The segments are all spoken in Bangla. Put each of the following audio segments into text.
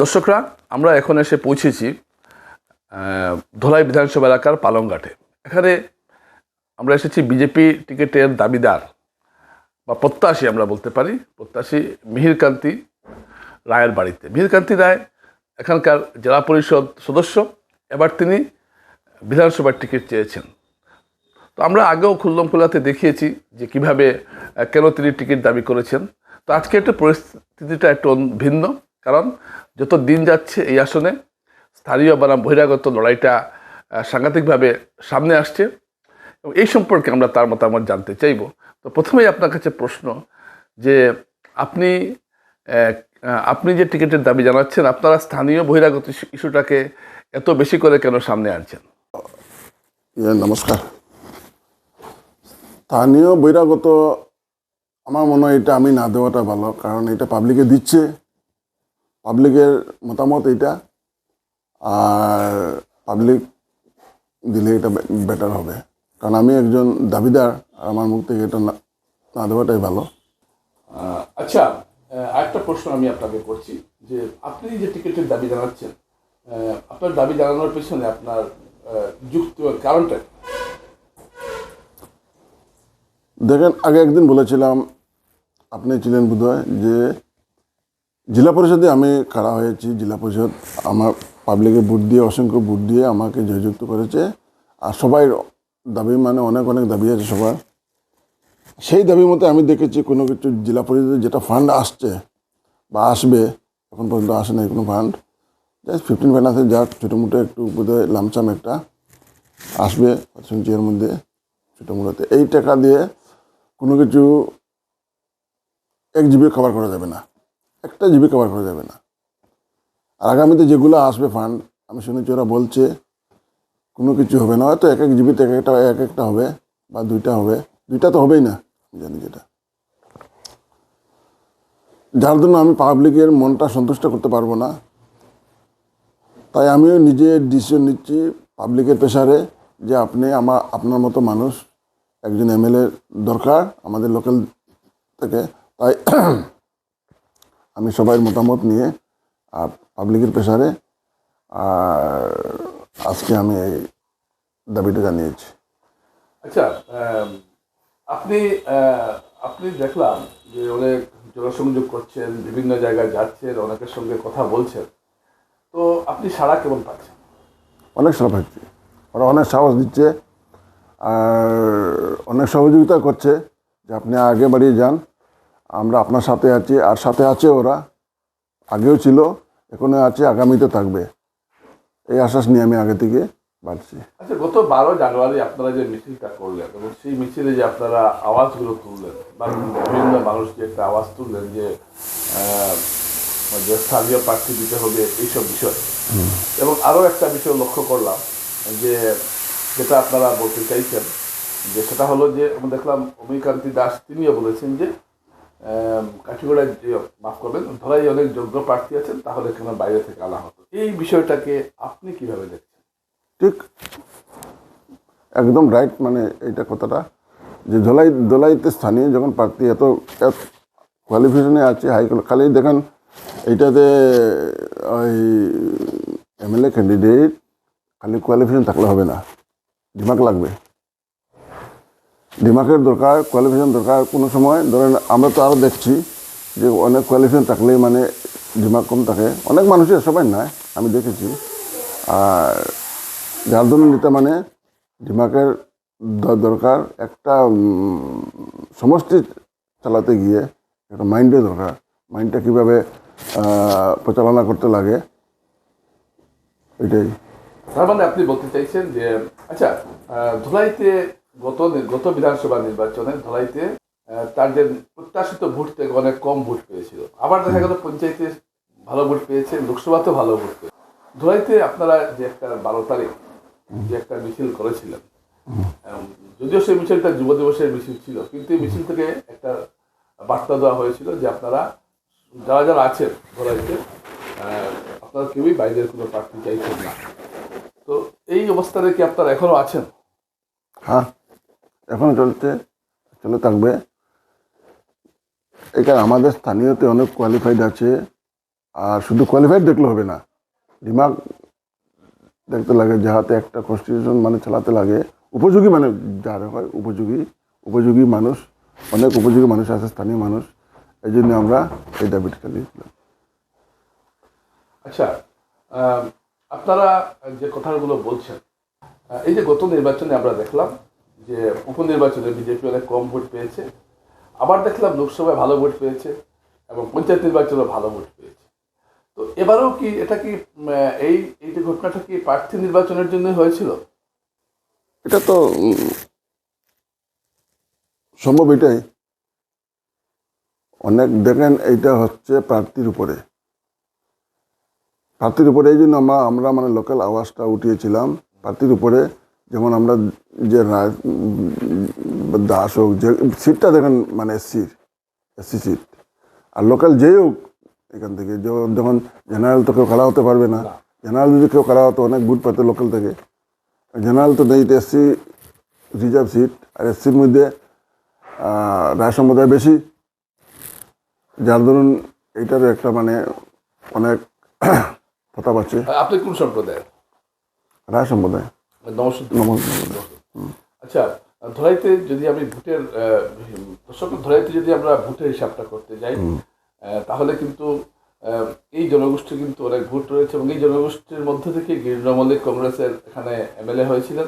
দর্শকরা, আমরা এখন এসে পৌঁছেছি ধলাই বিধানসভা এলাকার পালংঘাটে। এখানে আমরা এসেছি বিজেপি টিকিটের দাবিদার বা প্রত্যাশী, আমরা বলতে পারি প্রত্যাশী মিহিরকান্তি রায়ের বাড়িতে। মিহিরকান্তি রায় এখানকার জেলা পরিষদ সদস্য, এবার তিনি বিধানসভার টিকিট চেয়েছেন। তো আমরা আগেও খুল্লম খোলাতে দেখিয়েছি যে কিভাবে কেন তিনি টিকিট দাবি করেছেন। তো আজকে একটু পরিস্থিতিটা একটু ভিন্ন, কারণ যত দিন যাচ্ছে এই আসনে স্থানীয় বনাম বহিরাগত লড়াইটা সাংঘাতিকভাবে সামনে আসছে এবং এই সম্পর্কে আমরা তার মতামত জানতে চাইব। তো প্রথমেই আপনার কাছে প্রশ্ন যে আপনি যে টিকিটের দাবি জানাচ্ছেন, আপনারা স্থানীয় বহিরাগত ইস্যুটাকে এত বেশি করে কেন সামনে আনছেন? নমস্কার। স্থানীয় বহিরাগত আমার মনে হয় এটা আমি না দেওয়াটা ভালো, কারণ এটা পাবলিকে দিচ্ছে, পাবলিকের মতামত এটা, আর পাবলিক দিলে এটা বেটার হবে। কারণ আমি একজন দাবিদার, আর আমার মুখ থেকে এটা না দেওয়াটাই ভালো। আচ্ছা, আরেকটা প্রশ্ন আমি আপনাকে করছি যে আপনি যে টিকিটের দাবি জানাচ্ছেন, আপনার দাবি জানানোর পেছনে আপনার যুক্তি কারণটা? দেখেন, আগে একদিন বলেছিলাম, আপনি ছিলেন বোধহয়, যে জেলা পরিষদে আমি খাড়া হয়েছি। জেলা পরিষদ আমার পাবলিকে ভোট দিয়ে, অসংখ্য ভোট দিয়ে আমাকে জয়যুক্ত করেছে। আর সবাই দাবি, মানে অনেক অনেক দাবি আছে সবার। সেই দাবির মতো আমি দেখেছি কোনো কিছু জেলা পরিষদে যেটা ফান্ড আসছে বা আসবে, এখন পর্যন্ত আসে নাই কোনো ফান্ড। জাস্ট 15 ফান্ড আছে, যার ছোটো মোটো একটু বোধহয় লামসাম একটা আসবে শুনছি এর মধ্যে ছোটো মোটোতে। এই টাকা দিয়ে কোনো কিছু এক জিবি কভার করা যাবে না, একটা জিবি কভার করা যাবে না। আর আগামীতে যেগুলো আসবে ফান্ড, আমি শুনেছি ওরা বলছে কোনো কিছু হবে না, হয়তো এক এক জিবিতে এক একটা হবে বা দুইটা হবে, দুইটা তো হবেই না জানি যেটা। যার জন্য আমি পাবলিকের মনটা সন্তুষ্ট করতে পারবো না, তাই আমিও নিজে ডিসিশন নিচ্ছি পাবলিকের প্রেসারে যে আপনার মতো মানুষ একজন এমএলএ দরকার আমাদের লোকাল থেকে। তাই আমি সবাই মতামত নিয়ে আর পাবলিকের প্রেসারে আর আজকে আমি এই দাবিটা জানিয়েছি। আচ্ছা, আপনি দেখলাম যে অনেক জনসংযোগ করছেন, বিভিন্ন জায়গায় যাচ্ছেন, অনেকের সঙ্গে কথা বলছেন, তো আপনি সাড়া কেমন পাচ্ছেন? অনেক সাড়া পাচ্ছি, ওরা অনেক সাহস দিচ্ছে আর অনেক সহযোগিতা করছে যে আপনি আগে বাড়িয়ে যান, আমরা আপনার সাথে আছি। আর সাথে আছে ওরা, আগেও ছিল, এখনো আছে, আগামীতে থাকবে, এই আশ্বাস নিয়ে আমি আগে থেকে বাড়ছি। আচ্ছা, গত 12 জানুয়ারি আপনারা যে মিছিলটা করলেন এবং সেই মিছিলে যে আপনারা আওয়াজগুলো তুললেন বা বিভিন্ন মানুষ যে একটা আওয়াজ তুললেন যে স্থানীয় প্রার্থী দিতে হবে, এইসব বিষয়, এবং আরও একটা বিষয় লক্ষ্য করলাম যে যেটা আপনারা বলতে চাইছেন, যে সেটা হলো যে আমি দেখলাম অমিকান্তি দাস তিনিও বলেছেন যে কাঠিগড়ায় যে, মাফ করবেন, ধরাই অনেক যোগ্য প্রার্থী আছেন, তাহলে কেন বাইরে থেকে আনা হতো। এই বিষয়টাকে আপনি কিভাবে দেখছেন? ঠিক, একদম রাইট। মানে এইটা কথাটা যে দোলাইতে স্থানীয় যখন প্রার্থী এত কোয়ালিফিকেশনে আছে হাই, খালি দেখেন এইটাতে ওই এমএলএ ক্যান্ডিডেট খালি কোয়ালিফিকেশন থাকলে হবে না, দিমাগ লাগবে, দিমাগের দরকার, কোয়ালিফিকেশন দরকার। কোনো সময় ধরেন আমরা তো আরও দেখছি যে অনেক কোয়ালিফিকেশন থাকলেই মানে দিমাগ কম থাকে, অনেক মানুষের, সবাই নয়, আমি দেখেছি। আর যার জন্য নিতে মানে দিমাগের দরকার, একটা সমষ্টি চালাতে গিয়ে একটা মাইন্ডের দরকার, মাইন্ডটা কীভাবে পরিচালনা করতে লাগে, এটাই। তার মানে আপনি বলতে চাইছেন যে, আচ্ছা, ধুলাইতে গত বিধানসভা নির্বাচনে ধুলাইতে তার যে প্রত্যাশিত ভোট থেকে অনেক কম ভোট পেয়েছিল, আবার দেখা গেল পঞ্চায়েতে ভালো ভোট পেয়েছে, লোকসভাতেও ভালো ভোট পেয়েছে। ধুলাইতে আপনারা যে একটা 12 তারিখ যে একটা মিছিল করেছিলেন, যদিও সেই মিছিলটা যুব দিবসের মিছিল ছিল, কিন্তু এই মিছিল থেকে একটা বার্তা দেওয়া হয়েছিল যে আপনারা যারা যারা আছেন ধুলাইতে, আপনারা কেউই বাইরের কোনো প্রার্থী চাইছেন না। তো এই অবস্থায় কি আপনারা এখনো আছেন? হ্যাঁ, এখনো চলে থাকবে। এখানে আমাদের স্থানীয়তে অনেক কোয়ালিফাইড আছে, আর শুধু কোয়ালিফাইড দেখলে হবে না, দিমাগ দেখতে লাগে, যাহাতে একটা কনস্টিটিউশন মানে চালাতে লাগে উপযোগী, মানে যার হয় উপযোগী মানুষ, অনেক উপযোগী মানুষ আছে, স্থানীয় মানুষ। এই জন্য আমরা এই দাবিটা চালিয়েছিলাম। আচ্ছা, আপনারা যে কথাগুলো বলছেন, এই যে গত নির্বাচনে আমরা দেখলাম যে উপনির্বাচনে বিজেপি অনেক কম ভোট পেয়েছে, আবার দেখলাম লোকসভায় ভালো ভোট পেয়েছে এবং পঞ্চায়েত নির্বাচনে ভালো ভোট পেয়েছে। তো এবারেও কি এটা কি এই এই যে ঘটনাটা কি প্রার্থী নির্বাচনের জন্য হয়েছিল? এটা তো সম্ভব, এটাই অনেক দেখেন, এইটা হচ্ছে প্রার্থীর উপরে এই জন্য আমরা মানে লোকাল আওয়াজটা উঠিয়েছিলাম প্রার্থীর উপরে। যেমন আমরা যে দাস হোক, যে সিটটা দেখেন মানে এসসি সিট, আর লোকাল যেই হোক এখান থেকে, যখন জেনারেল তো কেউ খাড়া হতে পারবে না, জেনারেল যদি কেউ খাড়া হতো অনেক ভোট পেতো লোকাল থেকে, জেনারেল তো নেই, এসসি রিজার্ভ সিট, আর এসসির মধ্যে রায় সম্প্রদায় বেশি, যার ধরুন এইটার একটা মানে অনেক প্রতাপ আছে। আপনি কোন সম্প্রদায়? রায় সম্প্রদায়। আচ্ছা, ধরাইতে যদি আমি ভোটের দর্শক ধরাইতে যদি আমরা ভোটের হিসাবটা করতে যাই, তাহলে কিন্তু এই জনগোষ্ঠী কিন্তু অনেক ভোট রয়েছে এবং এই জনগোষ্ঠীর মধ্য থেকে গিরিন্দ্র মল্লিক কংগ্রেসের এখানে এমএলএ হয়েছিলেন,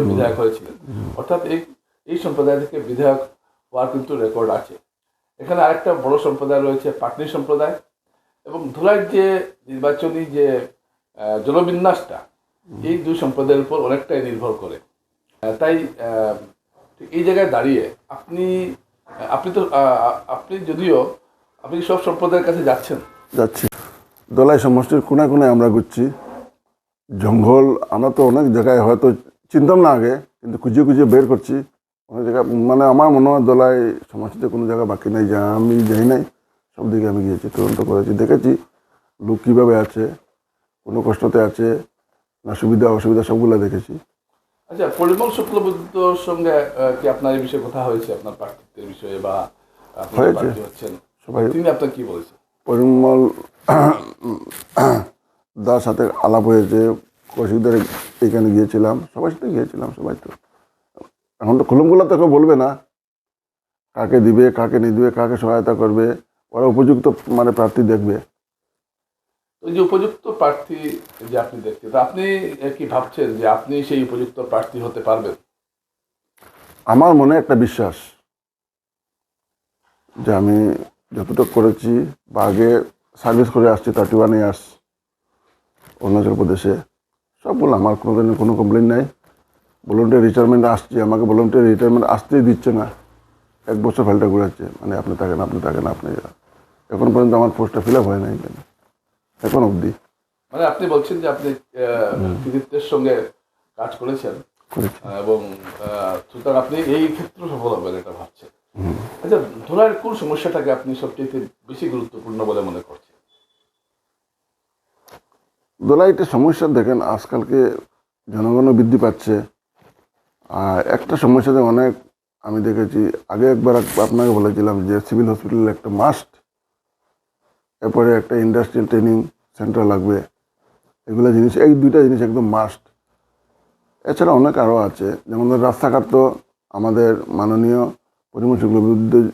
বিধায়ক হয়েছিলেন, অর্থাৎ এই সম্প্রদায় থেকে বিধায়ক হওয়ার কিন্তু রেকর্ড আছে। এখানে আরেকটা বড় সম্প্রদায় রয়েছে পাটনি সম্প্রদায়, এবং ধুলাইয়ের যে নির্বাচনী যে জনবিন্যাসটা এই দুই সম্প্রদায়ের উপর অনেকটাই নির্ভর করে। তাই এই জায়গায় দাঁড়িয়ে আপনি যদিও আপনি সব সম্প্রদায়ের কাছে যাচ্ছি, দলাই সমষ্টির কোনায় কোনায় আমরা ঘুরছি, জঙ্গল আমরা তো অনেক জায়গায় হয়তো চিনতাম না আগে, কিন্তু খুঁজে বের করছি অনেক জায়গায়। মানে আমার মনে হয় দলাই সমষ্টিতে কোনো জায়গা বাকি নেই যা আমি যাই নাই, সব দিকে আমি গিয়েছি, তদন্ত করেছি, দেখেছি লোক কীভাবে আছে, কোনো কষ্টতে আছে না, সুবিধা অসুবিধা সবগুলো দেখেছি। আচ্ছা, পরিমল শুক্লবৈদ্যর সঙ্গে কি আপনার এই বিষয়ে কথা হয়েছে, আপনার প্রার্থিত্বের বিষয়ে বা হয়েছে? সবাই তিনি আপনার কি বলেছেন? পরিমল দার সাথে আলাপ হয়েছে, কৌশিকদের এইখানে গিয়েছিলাম, সবার সাথে গিয়েছিলাম। সবাই তো এখন তো খুলুমগুলা তো কেউ বলবে না কাকে দিবে, কাকে নিদিবে, কাকে সহায়তা করবে, ওরা উপযুক্ত মানে প্রার্থী দেখবে। ওই যে উপযুক্ত প্রার্থী যে আপনি দেখছেন, আপনি কি ভাবছেন যে আপনি সেই উপযুক্ত প্রার্থী হতে পারবেন? আমার মনে একটা বিশ্বাস যে আমি যতটুকু করেছি বা আগে সার্ভিস করে আসছি 31 ইয়ার্স অরুণাচল প্রদেশে, সবগুলো আমার কোনো ধরনের কোনো কমপ্লেন নাই। ভলেন্টিয়ার রিটায়ারমেন্ট আসছি, আমাকে ভলেন্টিয়ার রিটায়ারমেন্ট আসতেই দিচ্ছে না, 1 বছর ফাইলটা ঘুরাচ্ছে, মানে আপনি থাকেন এখন পর্যন্ত আমার পোস্টটা ফিল আপ হয় নাই এখন অবধি। মানে আপনি বলছেন যে আপনি কৃতিত্বের সঙ্গে কাজ করেছেন এবং সুতরাং আপনি এই ক্ষেত্রে সফল হবেন এটা ভাবছেন। আচ্ছা, ধুলাইয়ের কোন সমস্যাটাকে আপনি সবচেয়ে বেশি গুরুত্বপূর্ণ বলে মনে করছেন? দোলাইতে সমস্যা দেখেন, আজকালকে জনগণও বৃদ্ধি পাচ্ছে, আর একটা সমস্যাতে অনেক আমি দেখেছি, আগে একবার আপনাকে বলেছিলাম যে সিভিল হসপিটাল একটা মাস্ট, এরপরে একটা ইন্ডাস্ট্রিয়াল ট্রেনিং সেন্টার লাগবে, এগুলো জিনিস, এই দুইটা জিনিস একদম মাস্ট। এছাড়া অনেক আরও আছে, যেমন রাস্তাঘাট তো আমাদের মাননীয় পরিমল শুক্লবৈদ্যের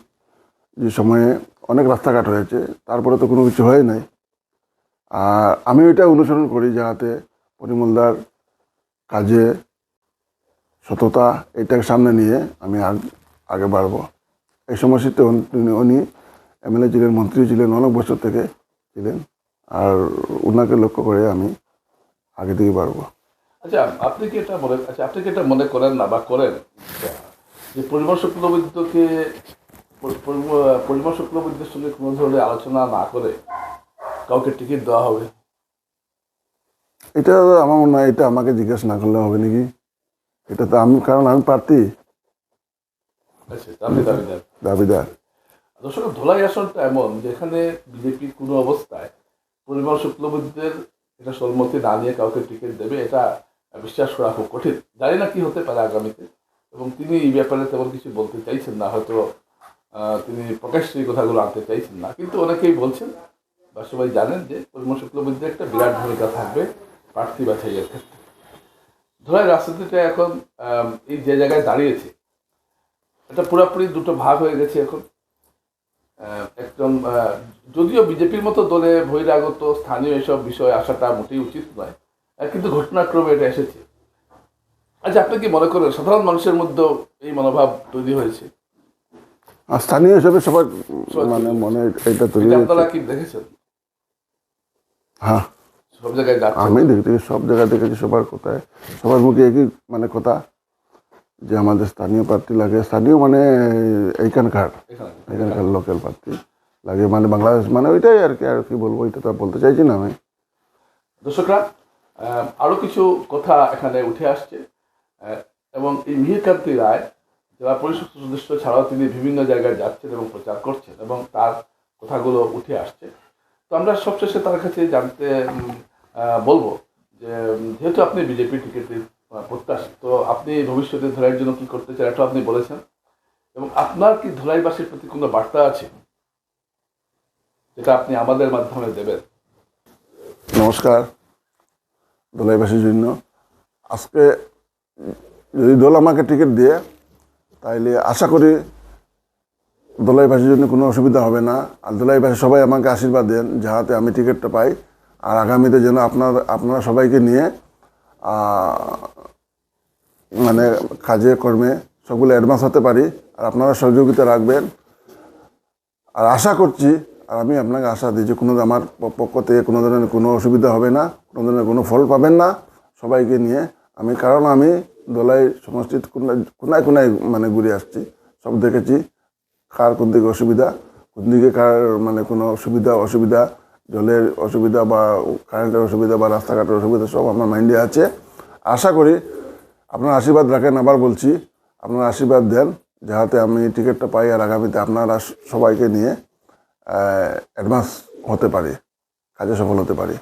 যে সময়ে অনেক রাস্তাঘাট হয়েছে, তারপরে তো কোনো কিছু হয় নাই। আর আমি ওইটা অনুসরণ করি, যাতে পরিমলদার কাজে সততা এটাকে সামনে নিয়ে আমি আগে বাড়বো। এই সমস্যাতে উনি এমএলএ ছিলেন, মন্ত্রী ছিলেন, অনেক বছর থেকে ছিলেন, আর ওনাকে লক্ষ্য করে আমি আগে থেকে বাড়বো। আচ্ছা, আপনি কি এটা মনে করেন না বা করেন যে পরিমল শুক্লবৈদ্যের সঙ্গে কোনো ধরনের আলোচনা না করে কাউকে টিকিট দেওয়া হবে? এটা আমার মনে হয় এটা আমাকে জিজ্ঞাসা না করলে হবে নাকি, এটা তো আমি, কারণ আমি প্রার্থী, দাবিদার। দর্শক, ধোলাই আসনটা এমন যেখানে বিজেপি কোনো অবস্থায় পরিমল শুক্লবৈদ্যের এটা সম্মতি না নিয়ে কাউকে টিকিট দেবে এটা বিশ্বাস করা খুব কঠিন। জানি না কি হতে পারে আগামীতে, এবং তিনি এই ব্যাপারে তেমন কিছু বলতে চাইছেন না, হয়তো তিনি প্রকাশ্যে এই কথাগুলো আনতে চাইছেন না, কিন্তু অনেকেই বলছেন সবাই জানেন যে পরিমল শুক্লবৈদ্যের একটা বিরাট ভূমিকা থাকবে প্রার্থী বাছাইয়ের ক্ষেত্রে। ধলাই রাজনীতিটা এখন এই যে জায়গায় দাঁড়িয়েছে, এটা পুরোপুরি দুটো ভাগ হয়ে গেছে এখন। একদম যদিও বিজেপির মতো দলে বহিরাগত স্থানীয় এসব বিষয় আসাটা মোটেই উচিত নয়, কিন্তু ঘটনাক্রমে এটা এসেছে। আচ্ছা, আপনি কি মনে করেন সাধারণ মানুষের মধ্যে এই মনোভাব তৈরি হয়েছে? আর স্থানীয় হিসাবে সবার মানে মনে এটা তৈরি এটা হয়েছে। আপনারা কি দেখেছেন? হ্যাঁ, সব জায়গায় যাচ্ছে। আমি দেখতে সব জায়গায় দেখেছি, সবার কথায় সবার মুখে একই মানে কথা যে আমাদের স্থানীয় প্রার্থী লাগে। স্থানীয় মানে এইখানকার লোকাল প্রার্থী লাগে, মানে বাংলাদেশ, মানে ওইটাই আর কি বলবো, এটা তো আর বলতে চাইছি না আমি। দর্শকরা, আরো কিছু কথা এখানে উঠে আসছে, এবং এই মিহিরকান্তি রায় জেলা পরিষদ সদস্য ছাড়াও তিনি বিভিন্ন জায়গায় যাচ্ছেন এবং প্রচার করছেন এবং তার কথাগুলো উঠে আসছে। তো আমরা সবশেষে তার কাছে জানতে বলবো যে যেহেতু আপনি বিজেপি টিকিটের প্রত্যাশী, তো আপনি ভবিষ্যতে ধলাইয়ের জন্য কি করতে চান এটা আপনি বলেছেন, এবং আপনার কি ধলাইবাসীর প্রতি কোনো বার্তা আছে যেটা আপনি আমাদের মাধ্যমে দেবেন? নমস্কার দোলাইবাসীর জন্য। আজকে যদি দল আমাকে টিকিট দিয়ে, তাইলে আশা করি দোলাইবাসীর জন্য কোনো অসুবিধা হবে না। আর দোলাইবাসী সবাই আমাকে আশীর্বাদ দেন যাহাতে আমি টিকিটটা পাই, আর আগামীতে যেন আপনারা সবাইকে নিয়ে মানে কাজে কর্মে সবগুলো অ্যাডভান্স হতে পারি, আর আপনারা সহযোগিতা রাখবেন। আর আশা করছি, আর আমি আপনাকে আশা দিই যে কোনো আমার পক্ষ থেকে কোনো ধরনের কোনো অসুবিধা হবে না, কোনো ধরনের কোনো ফল পাবেন না সবাইকে নিয়ে আমি। কারণ আমি দোলাই সমষ্টির কোনায় কোনায় মানে ঘুরে আসছি, সব দেখেছি কার কোন দিকে অসুবিধা, কোন দিকে কার মানে কোনো অসুবিধা, জলের অসুবিধা বা কারেন্টের অসুবিধা বা রাস্তাঘাটের অসুবিধা সব আমার মাইন্ডে আছে। আশা করি আপনারা আশীর্বাদ রাখেন, আবার বলছি আপনারা আশীর্বাদ দেন যাহাতে আমি টিকিটটা পাই, আর আগামীতে আপনারা সবাইকে নিয়ে অ্যাডভান্স হতে পারি, কাজে সফল হতে পারি।